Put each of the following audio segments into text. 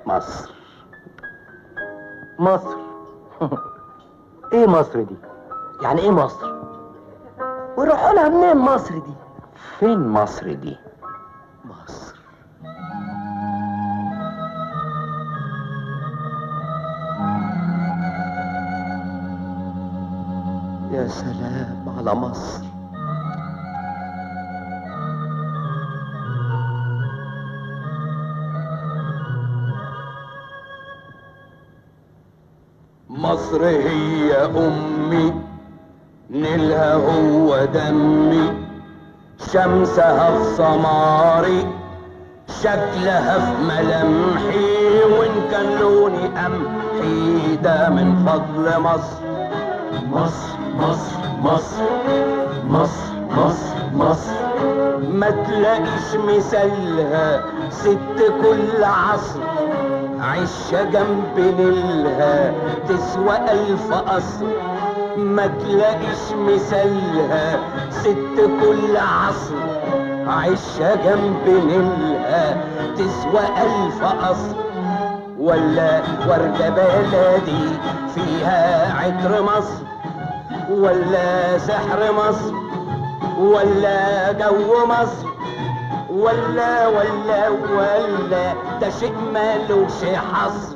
مصر. مصر؟ ايه مصر دي؟ يعني ايه مصر؟ ويروحوا لها منين مصر دي؟ فين مصر دي؟ مصر يا سلام على مصر. مصر هي أمي، نيلها هو دمي، شمسها في سماري، شكلها في ملامحي، وإن كان لوني قمحي ده من فضل مصر. مصر مصر مصر مصر مصر مصر ما تلاقيش مثالها ست كل عصر، عشة جنب نيلها تسوى 1000 قصر. ما تلاقيش مثالها ست كل عصر، عشة جنب نيلها تسوى 1000 قصر. ولا وردة بلدي فيها عطر مصر، ولا سحر مصر، ولا جو مصر، ولا ده شيء مالوش حصر.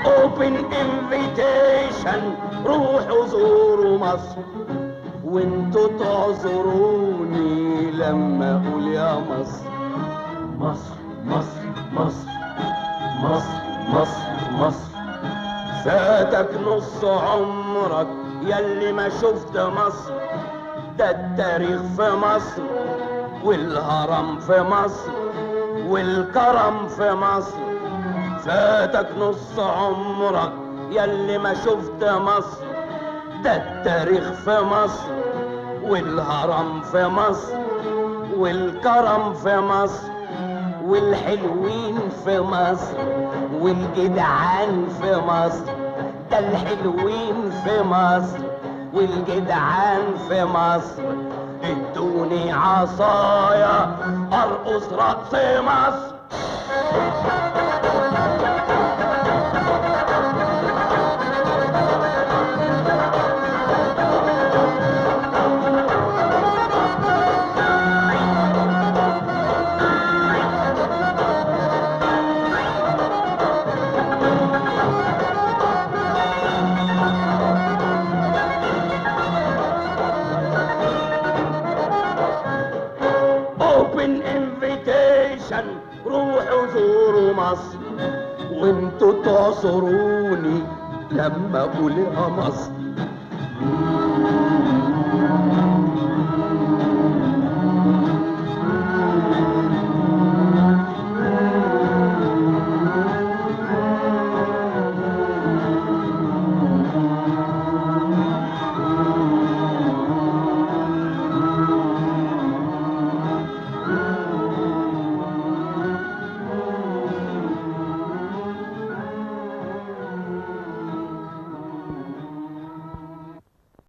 اوبن انفيتيشن، روحوا زوروا مصر، وانتوا تعذروني لما اقول يا مصر. مصر مصر مصر مصر مصر مصر. فاتك نص عمرك ياللي ما شفت مصر، ده التاريخ في مصر، والهرم في مصر، والكرم في مصر. فاتك نص عمرك ياللي ما شفت مصر، ده التاريخ في مصر، والهرم في مصر، والكرم في مصر، والحلوين في مصر، والجدعان في مصر. ده الحلوين في مصر والجدعان في مصر. ادوني عصايا ارقص رقص مصر. open invitation، روحوا زوروا مصر، وانتوا تعصروني لما اقول يا مصر.